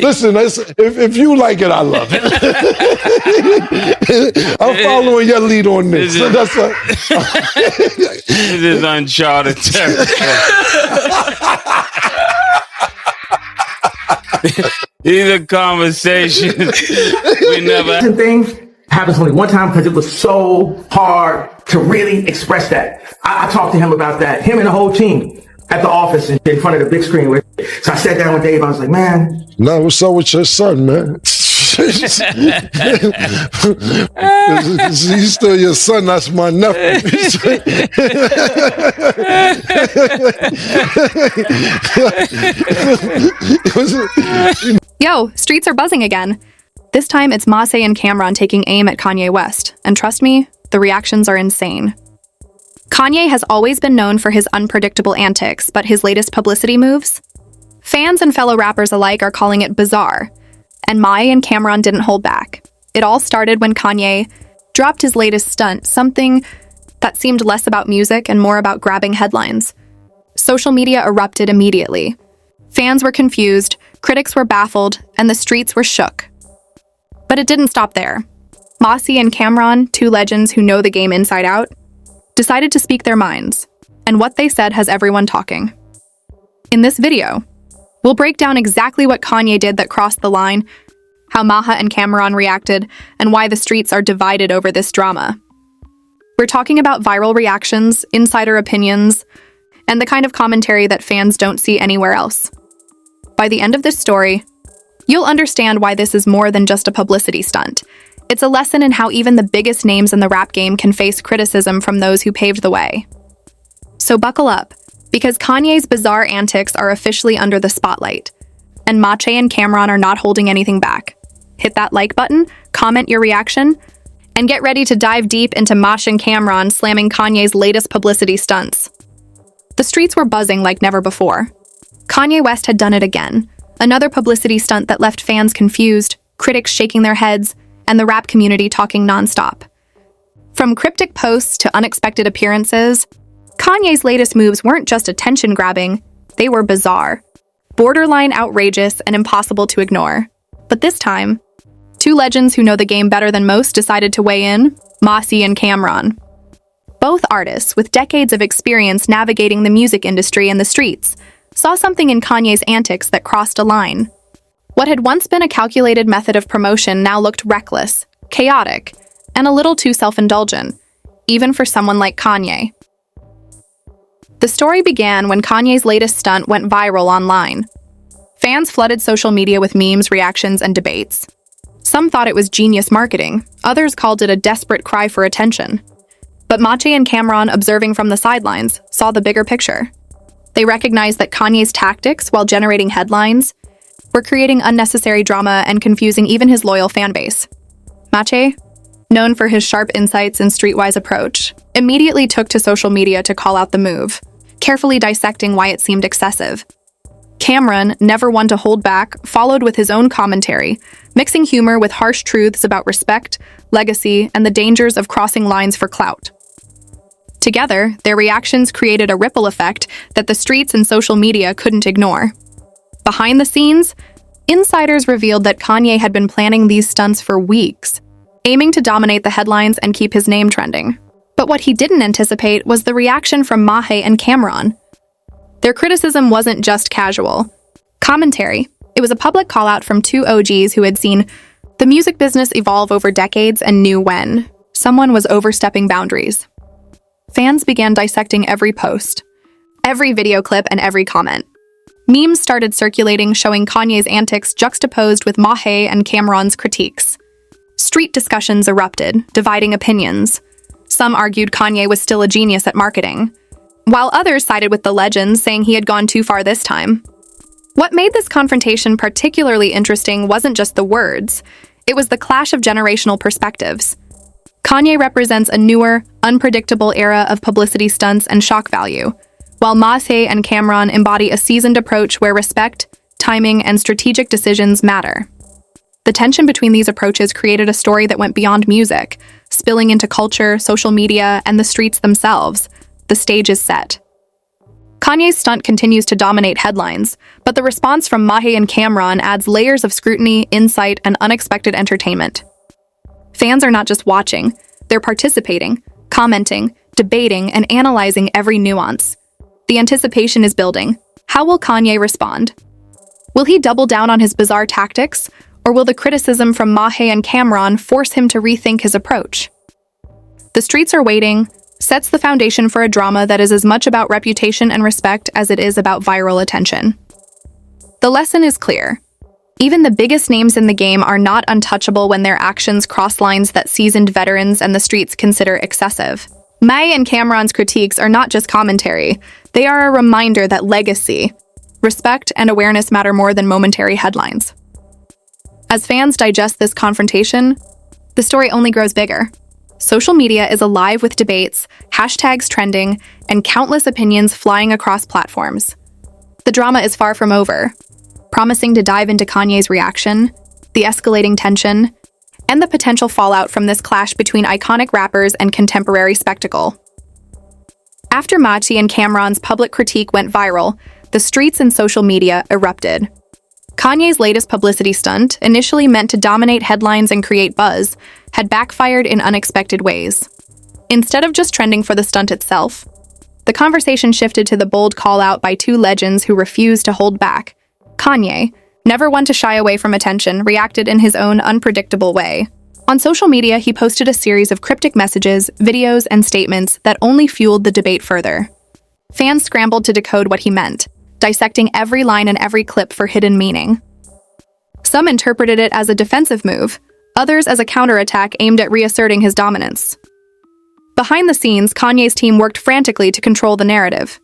Listen, if you like it, I love it. I'm following your lead on this. This is uncharted territory. These are conversations we never had. Thing happens only one time because it was so hard to really express that. I talked to him about that, him and the whole team at the office in front of the big screen. So I sat down with Dave. I was like, man. No, what's up with your son, man? He's still your son. That's my nephew. Yo, streets are buzzing again. This time it's Mase and Cameron taking aim at Kanye West. And trust me, the reactions are insane. Kanye has always been known for his unpredictable antics, but his latest publicity moves? Fans and fellow rappers alike are calling it bizarre. And Mase and Cameron didn't hold back. It all started when Kanye dropped his latest stunt, something that seemed less about music and more about grabbing headlines. Social media erupted immediately. Fans were confused, critics were baffled, and the streets were shook. But it didn't stop there. Mase and Cameron, two legends who know the game inside out, decided to speak their minds, and what they said has everyone talking. In this video, we'll break down exactly what Kanye did that crossed the line, how Maha and Cameron reacted, and why the streets are divided over this drama. We're talking about viral reactions, insider opinions, and the kind of commentary that fans don't see anywhere else. By the end of this story, you'll understand why this is more than just a publicity stunt. It's a lesson in how even the biggest names in the rap game can face criticism from those who paved the way. So buckle up, because Kanye's bizarre antics are officially under the spotlight, and Mase and Cameron are not holding anything back. Hit that like button, comment your reaction, and get ready to dive deep into Mase and Cameron slamming Kanye's latest publicity stunts. The streets were buzzing like never before. Kanye West had done it again, another publicity stunt that left fans confused, critics shaking their heads, and the rap community talking nonstop. From cryptic posts to unexpected appearances, Kanye's latest moves weren't just attention-grabbing, they were bizarre, borderline outrageous, and impossible to ignore. But this time, two legends who know the game better than most decided to weigh in, Mase and Cameron. Both artists, with decades of experience navigating the music industry and the streets, saw something in Kanye's antics that crossed a line. What had once been a calculated method of promotion now looked reckless, chaotic, and a little too self-indulgent, even for someone like Kanye. The story began when Kanye's latest stunt went viral online. Fans flooded social media with memes, reactions, and debates. Some thought it was genius marketing, others called it a desperate cry for attention. But Mase and Cameron, observing from the sidelines, saw the bigger picture. They recognized that Kanye's tactics, while generating headlines, were creating unnecessary drama and confusing even his loyal fanbase. Mase, known for his sharp insights and streetwise approach, immediately took to social media to call out the move, carefully dissecting why it seemed excessive. Cameron, never one to hold back, followed with his own commentary, mixing humor with harsh truths about respect, legacy, and the dangers of crossing lines for clout. Together, their reactions created a ripple effect that the streets and social media couldn't ignore. Behind the scenes, insiders revealed that Kanye had been planning these stunts for weeks, aiming to dominate the headlines and keep his name trending. But what he didn't anticipate was the reaction from Mase and Cameron. Their criticism wasn't just casual. Commentary. It was a public call-out from two OGs who had seen the music business evolve over decades and knew when someone was overstepping boundaries. Fans began dissecting every post, every video clip, and every comment. Memes started circulating showing Kanye's antics juxtaposed with Mase and Cameron's critiques. Street discussions erupted, dividing opinions. Some argued Kanye was still a genius at marketing, while others sided with the legends, saying he had gone too far this time. What made this confrontation particularly interesting wasn't just the words, it was the clash of generational perspectives. Kanye represents a newer, unpredictable era of publicity stunts and shock value, while Mase and Cameron embody a seasoned approach where respect, timing, and strategic decisions matter. The tension between these approaches created a story that went beyond music, spilling into culture, social media, and the streets themselves. The stage is set. Kanye's stunt continues to dominate headlines, but the response from Mase and Cam'ron adds layers of scrutiny, insight, and unexpected entertainment. Fans are not just watching, they're participating, commenting, debating, and analyzing every nuance. The anticipation is building. How will Kanye respond? Will he double down on his bizarre tactics, or will the criticism from Mase and Cam'ron force him to rethink his approach? The Streets Are Waiting sets the foundation for a drama that is as much about reputation and respect as it is about viral attention. The lesson is clear. Even the biggest names in the game are not untouchable when their actions cross lines that seasoned veterans and the streets consider excessive. Mase and Cam'ron's critiques are not just commentary, they are a reminder that legacy, respect, and awareness matter more than momentary headlines. As fans digest this confrontation, the story only grows bigger. Social media is alive with debates, hashtags trending, and countless opinions flying across platforms. The drama is far from over, promising to dive into Kanye's reaction, the escalating tension, and the potential fallout from this clash between iconic rappers and contemporary spectacle. After Mase and Cam'ron's public critique went viral, the streets and social media erupted. Kanye's latest publicity stunt, initially meant to dominate headlines and create buzz, had backfired in unexpected ways. Instead of just trending for the stunt itself, the conversation shifted to the bold call-out by two legends who refused to hold back. Kanye, never one to shy away from attention, reacted in his own unpredictable way. On social media, he posted a series of cryptic messages, videos, and statements that only fueled the debate further. Fans scrambled to decode what he meant, dissecting every line and every clip for hidden meaning. Some interpreted it as a defensive move, others as a counterattack aimed at reasserting his dominance. Behind the scenes, Kanye's team worked frantically to control the narrative.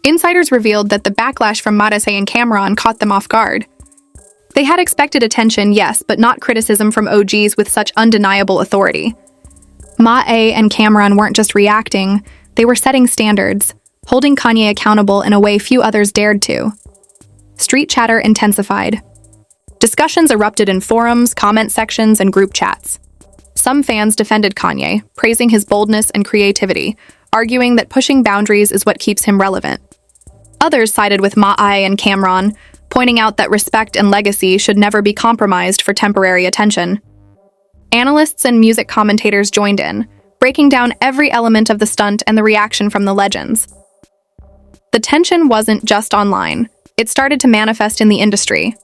Insiders revealed that the backlash from Mase and Cam'ron caught them off guard. They had expected attention, yes, but not criticism from OGs with such undeniable authority. Mase and Cam'ron weren't just reacting, they were setting standards, holding Kanye accountable in a way few others dared to. Street chatter intensified. Discussions erupted in forums, comment sections, and group chats. Some fans defended Kanye, praising his boldness and creativity, arguing that pushing boundaries is what keeps him relevant. Others sided with Mase and Cam'ron, pointing out that respect and legacy should never be compromised for temporary attention. Analysts and music commentators joined in, breaking down every element of the stunt and the reaction from the legends. The tension wasn't just online. It started to manifest in the industry.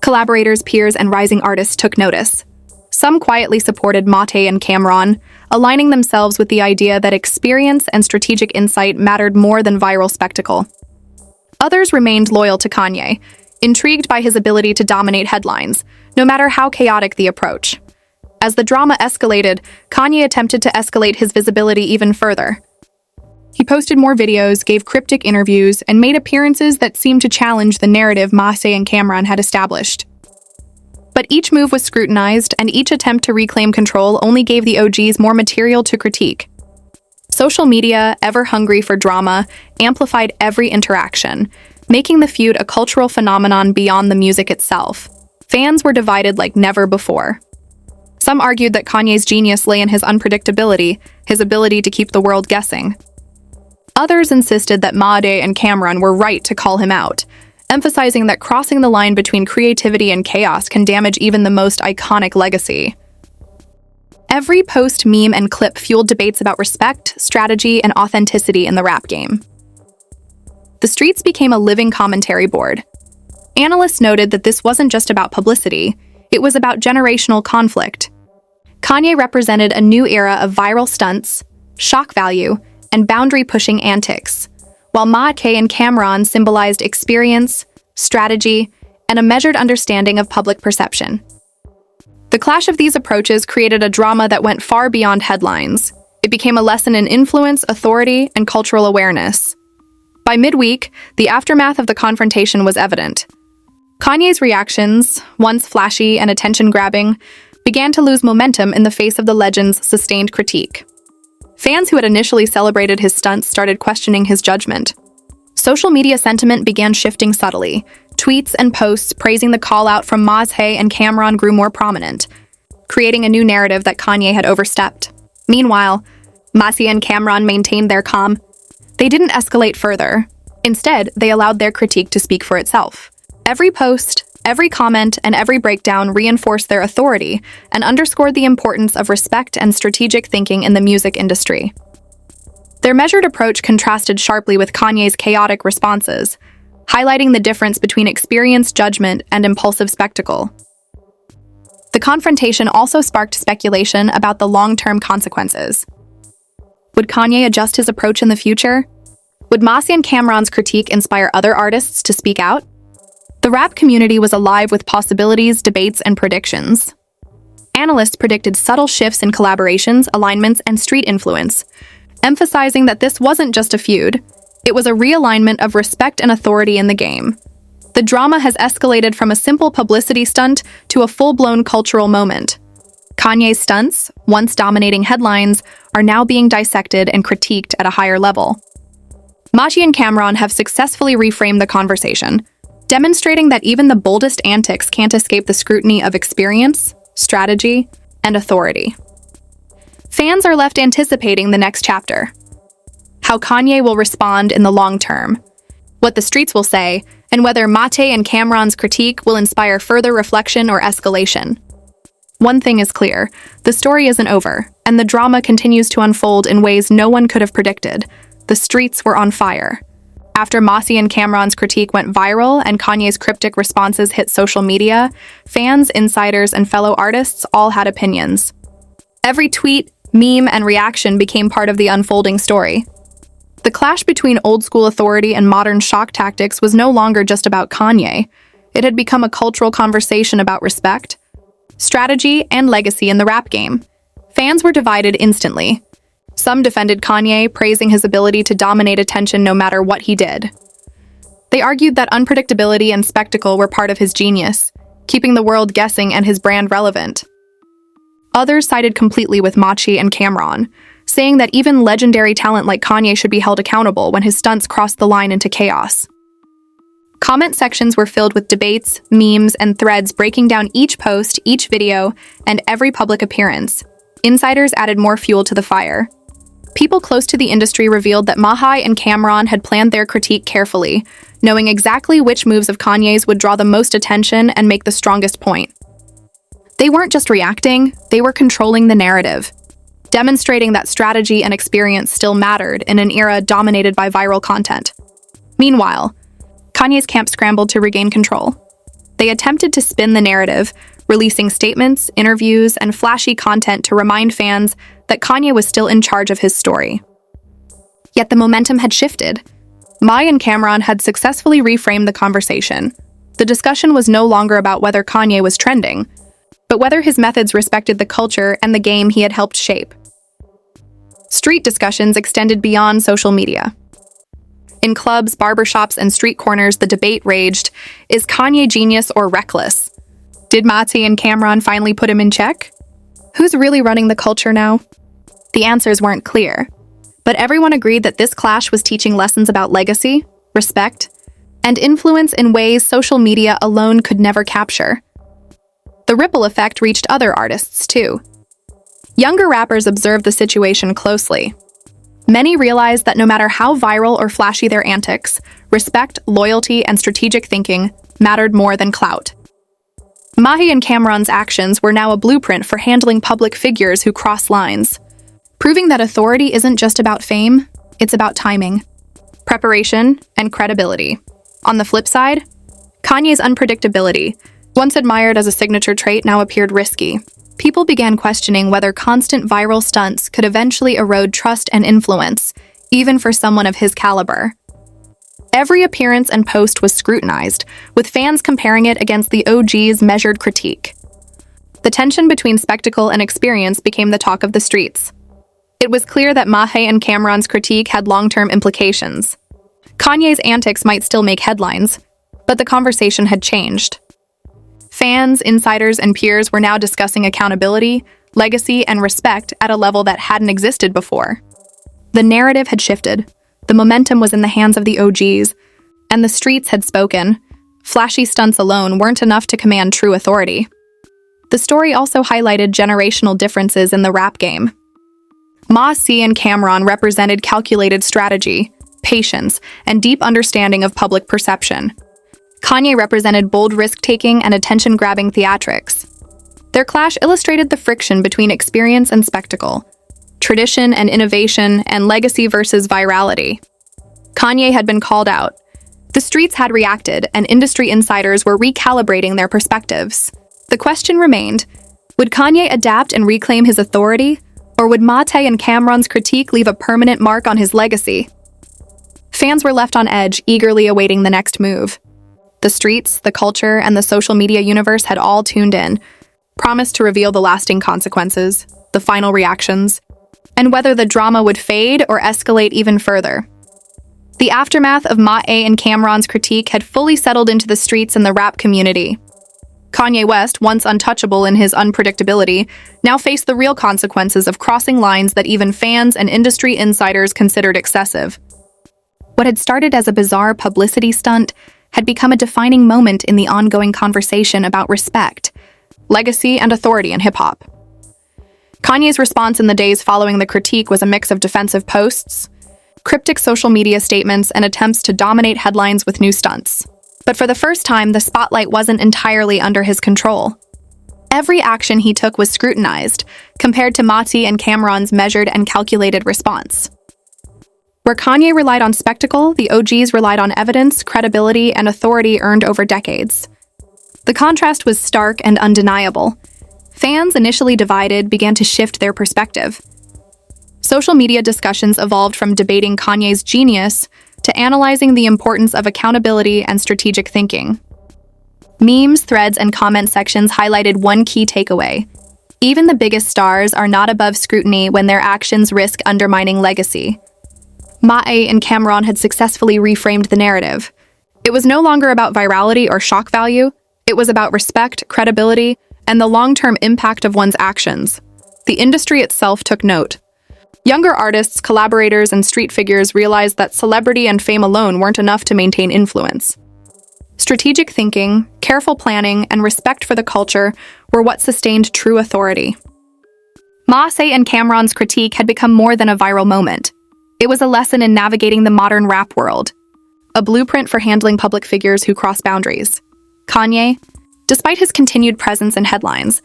Collaborators, peers, and rising artists took notice. Some quietly supported Mase and Cam'ron, aligning themselves with the idea that experience and strategic insight mattered more than viral spectacle. Others remained loyal to Kanye, intrigued by his ability to dominate headlines, no matter how chaotic the approach. As the drama escalated, Kanye attempted to escalate his visibility even further. He posted more videos, gave cryptic interviews, and made appearances that seemed to challenge the narrative Mase and Cam'ron had established. But each move was scrutinized, and each attempt to reclaim control only gave the OGs more material to critique. Social media, ever hungry for drama, amplified every interaction, making the feud a cultural phenomenon beyond the music itself. Fans were divided like never before. Some argued that Kanye's genius lay in his unpredictability, his ability to keep the world guessing. Others insisted that Mase and Cam'ron were right to call him out, emphasizing that crossing the line between creativity and chaos can damage even the most iconic legacy. Every post, meme, and clip fueled debates about respect, strategy, and authenticity in the rap game. The streets became a living commentary board. Analysts noted that this wasn't just about publicity, it was about generational conflict. Kanye represented a new era of viral stunts, shock value, and boundary-pushing antics, while Mase and Cam'ron symbolized experience, strategy, and a measured understanding of public perception. The clash of these approaches created a drama that went far beyond headlines. It became a lesson in influence, authority, and cultural awareness. By midweek, the aftermath of the confrontation was evident. Kanye's reactions, once flashy and attention-grabbing, began to lose momentum in the face of the legend's sustained critique. Fans who had initially celebrated his stunts started questioning his judgment. Social media sentiment began shifting subtly. Tweets and posts praising the call-out from Mase and Cam'ron grew more prominent, creating a new narrative that Kanye had overstepped. Meanwhile, Mase and Cam'ron maintained their calm, They didn't escalate further. Instead, they allowed their critique to speak for itself. Every post, every comment, and every breakdown reinforced their authority and underscored the importance of respect and strategic thinking in the music industry. Their measured approach contrasted sharply with Kanye's chaotic responses, highlighting the difference between experienced judgment and impulsive spectacle. The confrontation also sparked speculation about the long-term consequences. Would Kanye adjust his approach in the future? Would Mase and Cam'ron's critique inspire other artists to speak out? The rap community was alive with possibilities, debates, and predictions. Analysts predicted subtle shifts in collaborations, alignments, and street influence, emphasizing that this wasn't just a feud, it was a realignment of respect and authority in the game. The drama has escalated from a simple publicity stunt to a full-blown cultural moment. Kanye's stunts, once dominating headlines, are now being dissected and critiqued at a higher level. Mase and Cam'ron have successfully reframed the conversation, demonstrating that even the boldest antics can't escape the scrutiny of experience, strategy, and authority. Fans are left anticipating the next chapter. How Kanye will respond in the long term, what the streets will say, and whether Mase and Cam'ron's critique will inspire further reflection or escalation. One thing is clear, the story isn't over, and the drama continues to unfold in ways no one could have predicted. The streets were on fire. After Mase and Cam'ron's critique went viral and Kanye's cryptic responses hit social media, fans, insiders, and fellow artists all had opinions. Every tweet, meme, and reaction became part of the unfolding story. The clash between old-school authority and modern shock tactics was no longer just about Kanye. It had become a cultural conversation about respect, strategy, and legacy in the rap game. Fans were divided instantly. Some defended Kanye, praising his ability to dominate attention no matter what he did. They argued that unpredictability and spectacle were part of his genius, keeping the world guessing and his brand relevant. Others sided completely with Mase and Cam'ron, saying that even legendary talent like Kanye should be held accountable when his stunts crossed the line into chaos. Comment sections were filled with debates, memes, and threads breaking down each post, each video, and every public appearance. Insiders added more fuel to the fire. People close to the industry revealed that Mase and Cam'ron had planned their critique carefully, knowing exactly which moves of Kanye's would draw the most attention and make the strongest point. They weren't just reacting, they were controlling the narrative, demonstrating that strategy and experience still mattered in an era dominated by viral content. Meanwhile, Kanye's camp scrambled to regain control. They attempted to spin the narrative, releasing statements, interviews, and flashy content to remind fans that Kanye was still in charge of his story. Yet the momentum had shifted. Mase and Cam'ron had successfully reframed the conversation. The discussion was no longer about whether Kanye was trending, but whether his methods respected the culture and the game he had helped shape. Street discussions extended beyond social media. In clubs, barbershops, and street corners, the debate raged, is Kanye genius or reckless? Did Mase and Cam'ron finally put him in check? Who's really running the culture now? The answers weren't clear, but everyone agreed that this clash was teaching lessons about legacy, respect, and influence in ways social media alone could never capture. The ripple effect reached other artists, too. Younger rappers observed the situation closely. Many realized that no matter how viral or flashy their antics, respect, loyalty, and strategic thinking mattered more than clout. Mase and Cam'ron's actions were now a blueprint for handling public figures who cross lines, proving that authority isn't just about fame, it's about timing, preparation, and credibility. On the flip side, Kanye's unpredictability, once admired as a signature trait, now appeared risky. People began questioning whether constant viral stunts could eventually erode trust and influence, even for someone of his caliber. Every appearance and post was scrutinized, with fans comparing it against the OG's measured critique. The tension between spectacle and experience became the talk of the streets. It was clear that Mase and Cam'ron's critique had long-term implications. Kanye's antics might still make headlines, but the conversation had changed. Fans, insiders, and peers were now discussing accountability, legacy, and respect at a level that hadn't existed before. The narrative had shifted. The momentum was in the hands of the OGs, and the streets had spoken. Flashy stunts alone weren't enough to command true authority. The story also highlighted generational differences in the rap game. Mase and Cam'ron represented calculated strategy, patience, and deep understanding of public perception. Kanye represented bold risk-taking and attention-grabbing theatrics. Their clash illustrated the friction between experience and spectacle, tradition and innovation, and legacy versus virality. Kanye had been called out. The streets had reacted, and industry insiders were recalibrating their perspectives. The question remained, would Kanye adapt and reclaim his authority, or would Mase and Cam'ron's critique leave a permanent mark on his legacy? Fans were left on edge, eagerly awaiting the next move. The streets, the culture, and the social media universe had all tuned in, promised to reveal the lasting consequences, the final reactions, and whether the drama would fade or escalate even further. The aftermath of Mase and Cam'ron's critique had fully settled into the streets and the rap community. Kanye West, once untouchable in his unpredictability, now faced the real consequences of crossing lines that even fans and industry insiders considered excessive. What had started as a bizarre publicity stunt had become a defining moment in the ongoing conversation about respect, legacy, and authority in hip-hop. Kanye's response in the days following the critique was a mix of defensive posts, cryptic social media statements, and attempts to dominate headlines with new stunts. But for the first time, the spotlight wasn't entirely under his control. Every action he took was scrutinized, compared to Mase and Cam'ron's measured and calculated response. Where Kanye relied on spectacle, the OGs relied on evidence, credibility, and authority earned over decades. The contrast was stark and undeniable. Fans, initially divided, began to shift their perspective. Social media discussions evolved from debating Kanye's genius to analyzing the importance of accountability and strategic thinking. Memes, threads, and comment sections highlighted one key takeaway. Even the biggest stars are not above scrutiny when their actions risk undermining legacy. Mase and Cam'ron had successfully reframed the narrative. It was no longer about virality or shock value. It was about respect, credibility, and the long-term impact of one's actions. The industry itself took note. Younger artists, collaborators, and street figures realized that celebrity and fame alone weren't enough to maintain influence. Strategic thinking, careful planning, and respect for the culture were what sustained true authority. Mase and Cam'ron's critique had become more than a viral moment. It was a lesson in navigating the modern rap world, a blueprint for handling public figures who cross boundaries. Kanye, despite his continued presence in headlines,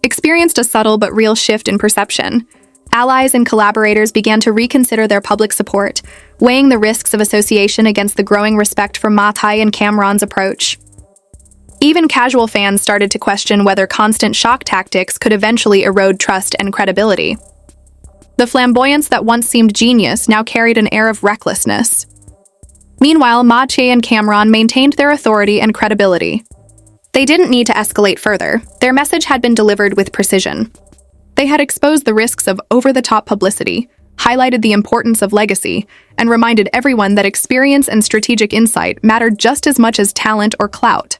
experienced a subtle but real shift in perception. Allies and collaborators began to reconsider their public support, weighing the risks of association against the growing respect for Mase and Cam'ron's approach. Even casual fans started to question whether constant shock tactics could eventually erode trust and credibility. The flamboyance that once seemed genius now carried an air of recklessness. Meanwhile, Mase and Cam'ron maintained their authority and credibility. They didn't need to escalate further. Their message had been delivered with precision. They had exposed the risks of over-the-top publicity, highlighted the importance of legacy, and reminded everyone that experience and strategic insight mattered just as much as talent or clout.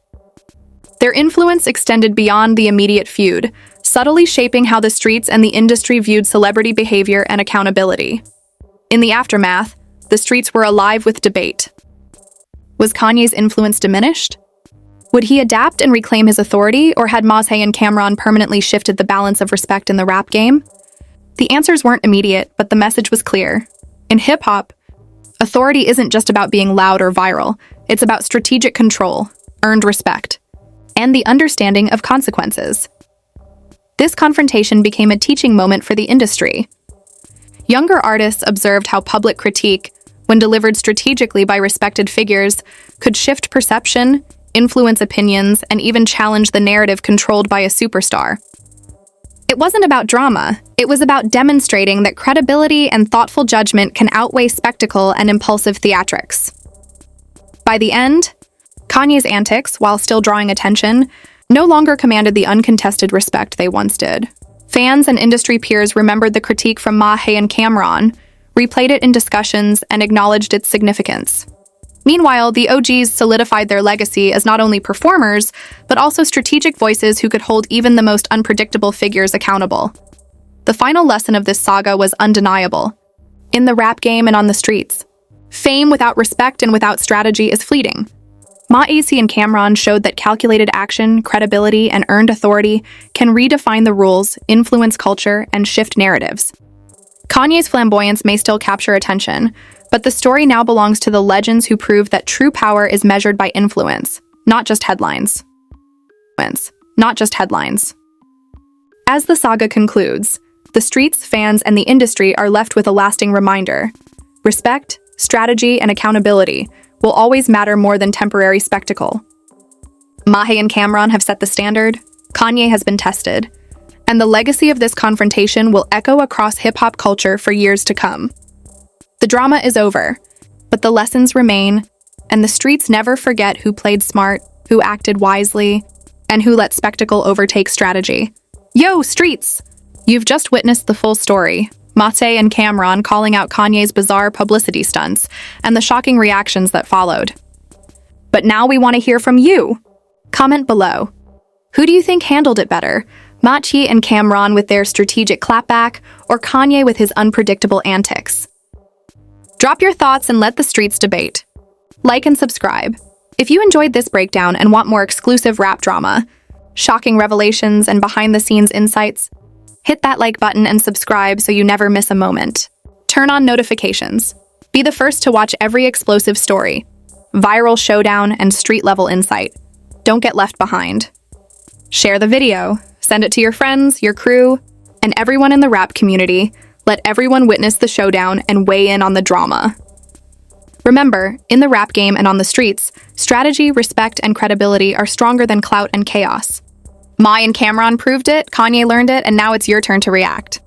Their influence extended beyond the immediate feud, subtly shaping how the streets and the industry viewed celebrity behavior and accountability. In the aftermath, the streets were alive with debate. Was Kanye's influence diminished? Would he adapt and reclaim his authority, or had Mase and Cam'ron permanently shifted the balance of respect in the rap game? The answers weren't immediate, but the message was clear. In hip-hop, authority isn't just about being loud or viral. It's about strategic control, earned respect, and the understanding of consequences. This confrontation became a teaching moment for the industry. Younger artists observed how public critique, when delivered strategically by respected figures, could shift perception, influence opinions, and even challenge the narrative controlled by a superstar. It wasn't about drama. It was about demonstrating that credibility and thoughtful judgment can outweigh spectacle and impulsive theatrics. By the end, Kanye's antics, while still drawing attention, no longer commanded the uncontested respect they once did. Fans and industry peers remembered the critique from Mase and Cam'ron, replayed it in discussions, and acknowledged its significance. Meanwhile, the OGs solidified their legacy as not only performers, but also strategic voices who could hold even the most unpredictable figures accountable. The final lesson of this saga was undeniable. In the rap game and on the streets, fame without respect and without strategy is fleeting. Mase and Cam'ron showed that calculated action, credibility, and earned authority can redefine the rules, influence culture, and shift narratives. Kanye's flamboyance may still capture attention, But the story now belongs to the legends who prove that true power is measured by influence, not just headlines. Not just headlines. As the saga concludes, the streets, fans, and the industry are left with a lasting reminder. Respect, strategy, and accountability will always matter more than temporary spectacle. Mase and Cam'ron have set the standard, Kanye has been tested, and the legacy of this confrontation will echo across hip-hop culture for years to come. The drama is over, but the lessons remain, and the streets never forget who played smart, who acted wisely, and who let spectacle overtake strategy. Yo, streets! You've just witnessed the full story. Mase and Cam'ron calling out Kanye's bizarre publicity stunts and the shocking reactions that followed. But now we want to hear from you. Comment below. Who do you think handled it better? Mase and Cam'ron with their strategic clapback, or Kanye with his unpredictable antics? Drop your thoughts and let the streets debate. Like and subscribe. If you enjoyed this breakdown and want more exclusive rap drama, shocking revelations, and behind-the-scenes insights, hit that like button and subscribe so you never miss a moment. Turn on notifications. Be the first to watch every explosive story, viral showdown, and street-level insight. Don't get left behind. Share the video, send it to your friends, your crew, and everyone in the rap community. Let everyone witness the showdown and weigh in on the drama. Remember, in the rap game and on the streets, strategy, respect, and credibility are stronger than clout and chaos. Mase and Cam'ron proved it, Kanye learned it, and now it's your turn to react.